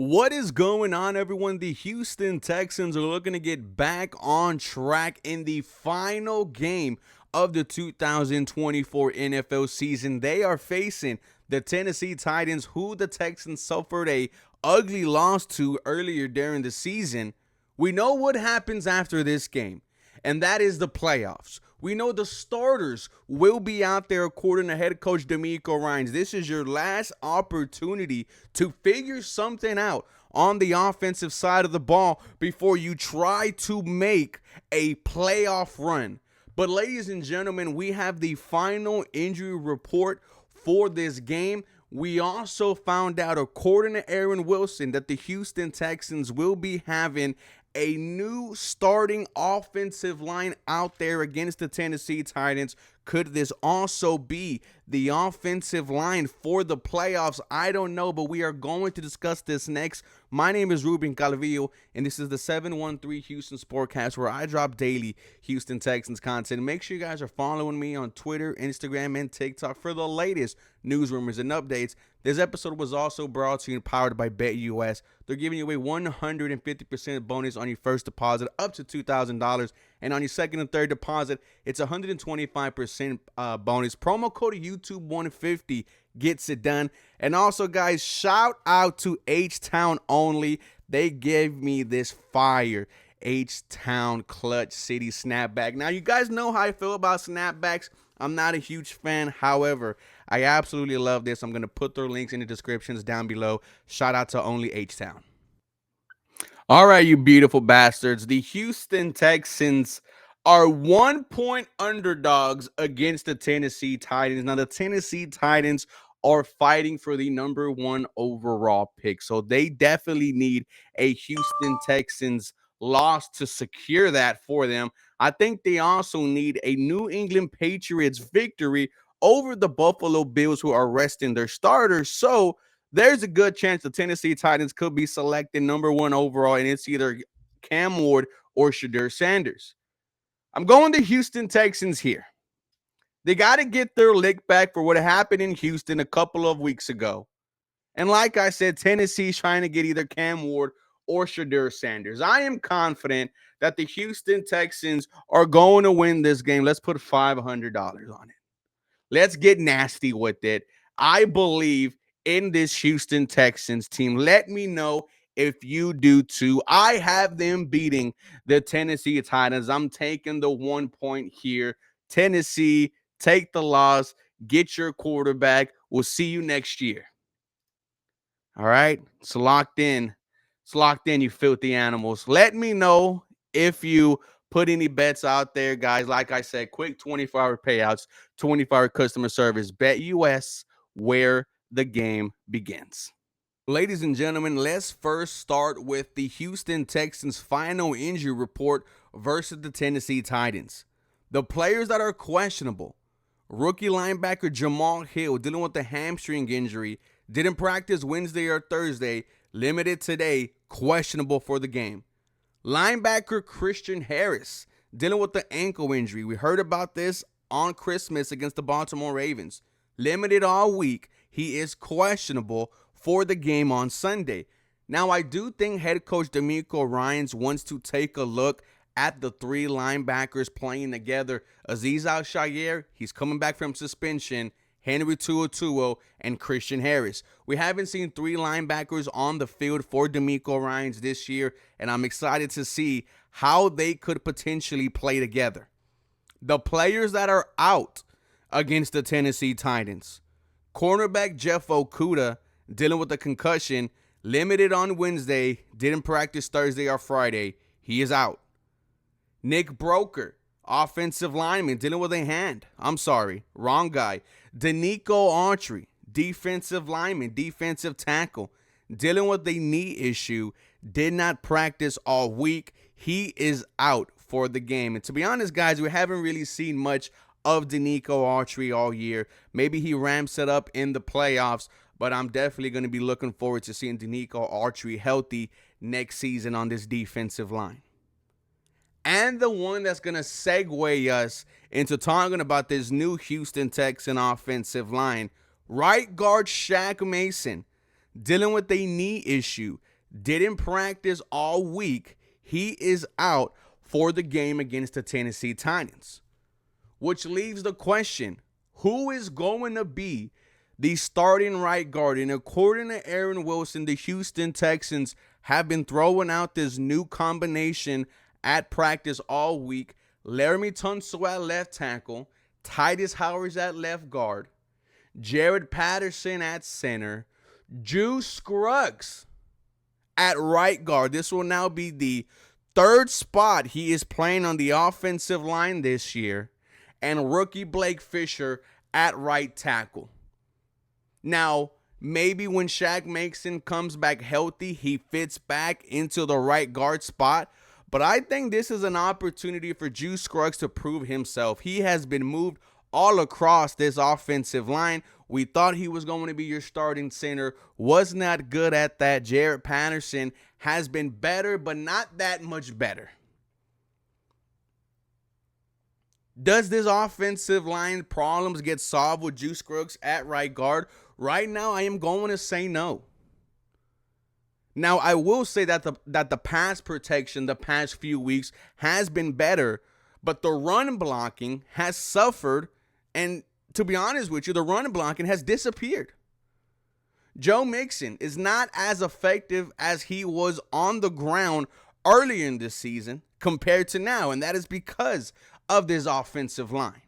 What is going on, everyone? The Houston Texans are looking to get back on track in the final game of the 2024 NFL season. They are facing the Tennessee Titans, who the Texans suffered a ugly loss to earlier during the season. We know what happens after this game, and that is the playoffs. We know the starters will be out there, according to head coach DeMeco Ryans. This is your last opportunity to figure something out on the offensive side of the ball before you try to make a playoff run. But ladies and gentlemen, we have the final injury report for this game. We also found out, according to Aaron Wilson, that the Houston Texans will be having a new starting offensive line out there against the Tennessee Titans. Could this also be the offensive line for the playoffs? I don't know, but we are going to discuss this next. My name is Ruben Calvillo, and this is the 713 Houston Sportcast, where I drop daily Houston Texans content. Make sure you guys are following me on Twitter, Instagram, and TikTok for the latest news, rumors, and updates. This episode was also brought to you and powered by BetUS. They're giving you a 150% bonus on your first deposit up to $2,000. And on your second and third deposit, it's 125% bonus. Promo code YouTube150 gets it done. And also, guys, shout out to H-Town Only. They gave me this fire H-Town Clutch City snapback. Now, you guys know how I feel about snapbacks. I'm not a huge fan. However, I absolutely love this. I'm going to put their links in the descriptions down below. Shout out to Only H-Town. All right, you beautiful bastards. The Houston Texans are 1-point underdogs against the Tennessee Titans. Now, the Tennessee Titans are fighting for the #1 overall pick. So they definitely need a Houston Texans loss to secure that for them. I think they also need a New England Patriots victory over the Buffalo Bills, who are resting their starters. So there's a good chance the Tennessee Titans could be selected #1 overall, and it's either Cam Ward or Shedeur Sanders. I'm going to Houston Texans here. They got to get their lick back for what happened in Houston a couple of weeks ago. And like I said, Tennessee's trying to get either Cam Ward or Shedeur Sanders. I am confident that the Houston Texans are going to win this game. Let's put $500 on it. Let's get nasty with it. I believe in this Houston Texans team. Let me know if you do too. I have them beating the Tennessee Titans. I'm taking the 1 point here. Tennessee, take the loss. Get your quarterback. We'll see you next year. All right. It's locked in. It's locked in, you filthy animals. Let me know if you put any bets out there, guys. Like I said, quick 24-hour payouts, 24-hour customer service. BetUS, where the game begins. Ladies and gentlemen, let's first start with the Houston Texans' final injury report versus the Tennessee Titans. The players that are questionable: rookie linebacker Jamal Hill, dealing with a hamstring injury, didn't practice Wednesday or Thursday, limited today, questionable for the game. Linebacker Christian Harris, dealing with the ankle injury. We heard about this on Christmas against the Baltimore Ravens. Limited all week. He is questionable for the game on Sunday. Now, I do think head coach DeMeco Ryans wants to take a look at the three linebackers playing together. Azeez Al-Shaair, he's coming back from suspension. Henry To'oTo'o, and Christian Harris. We haven't seen three linebackers on the field for DeMeco Ryans this year, and I'm excited to see how they could potentially play together. The players that are out against the Tennessee Titans: cornerback Jeff Okudah, dealing with a concussion, limited on Wednesday, didn't practice Thursday or Friday. He is out. Nick Broker, offensive lineman, dealing with a hand. I'm sorry, wrong guy. Danico Autry, defensive lineman, defensive tackle, dealing with a knee issue, did not practice all week. He is out for the game. And to be honest, guys, we haven't really seen much of Danico Autry all year. Maybe he ramps it up in the playoffs, but I'm definitely going to be looking forward to seeing Danico Autry healthy next season on this defensive line. And the one that's going to segue us into talking about this new Houston Texan offensive line: right guard Shaq Mason, dealing with a knee issue, didn't practice all week. He is out for the game against the Tennessee Titans, which leaves the question, who is going to be the starting right guard? And according to Aaron Wilson, the Houston Texans have been throwing out this new combination at practice all week. Laramie Tunsil at left tackle, Titus Howard at left guard, Jared Patterson at center, Juice Scruggs at right guard. This will now be the third spot he is playing on the offensive line this year, and rookie Blake Fisher at right tackle. Now, maybe when Shaq Mason comes back healthy, he fits back into the right guard spot. But I think this is an opportunity for Juice Scruggs to prove himself. He has been moved all across this offensive line. We thought he was going to be your starting center. Was not good at that. Jared Patterson has been better, but not that much better. Does this offensive line problems get solved with Juice Scruggs at right guard? Right now, I am going to say no. Now, I will say that the pass protection the past few weeks has been better, but the run blocking has suffered, and to be honest with you, the run blocking has disappeared. Joe Mixon is not as effective as he was on the ground earlier in this season compared to now, and that is because of this offensive line.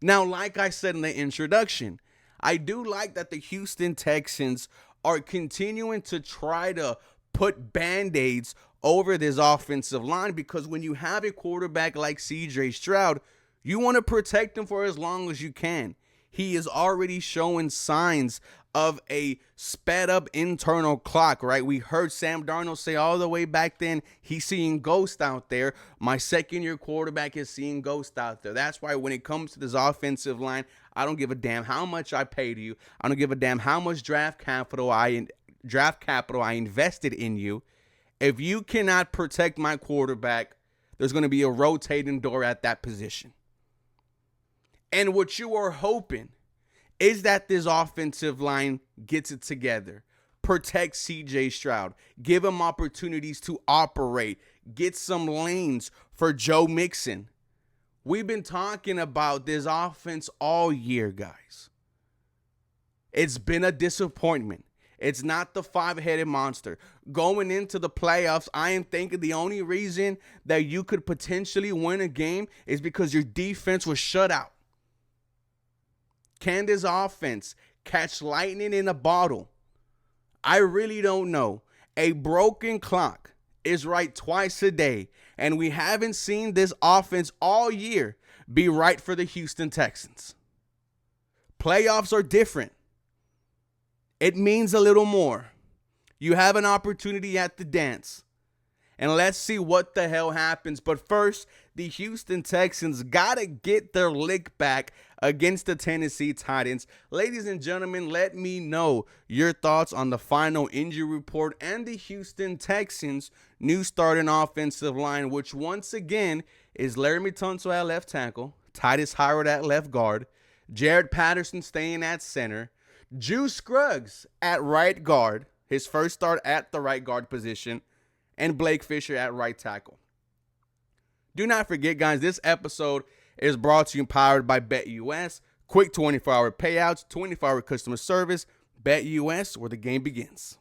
Now, like I said in the introduction, I do like that the Houston Texans are continuing to try to put Band-Aids over this offensive line, because when you have a quarterback like C.J. Stroud, you want to protect him for as long as you can. He is already showing signs of a sped up internal clock, right? We heard Sam Darnold say all the way back then, he's seeing ghosts out there. My second-year quarterback is seeing ghosts out there. That's why when it comes to this offensive line, I don't give a damn how much I paid you. I don't give a damn how much draft capital I invested in you. If you cannot protect my quarterback, there's going to be a rotating door at that position. And what you are hoping is that this offensive line gets it together, protect C.J. Stroud, give him opportunities to operate, get some lanes for Joe Mixon. We've been talking about this offense all year, guys. It's been a disappointment. It's not the five-headed monster. Going into the playoffs, I am thinking the only reason that you could potentially win a game is because your defense was shut out. Can this offense catch lightning in a bottle? I really don't know. A broken clock is right twice a day, and we haven't seen this offense all year be right for the Houston Texans. Playoffs are different. It means a little more. You have an opportunity at the dance. And let's see what the hell happens. But first, the Houston Texans got to get their lick back against the Tennessee Titans. Ladies and gentlemen, let me know your thoughts on the final injury report and the Houston Texans' new starting offensive line, which once again is Laramie Tunsil at left tackle, Titus Howard at left guard, Jared Patterson staying at center, Juice Scruggs at right guard, his first start at the right guard position, and Blake Fisher at right tackle. Do not forget, guys, this episode is brought to you and powered by BetUS. Quick 24-hour payouts, 24-hour customer service. BetUS, where the game begins.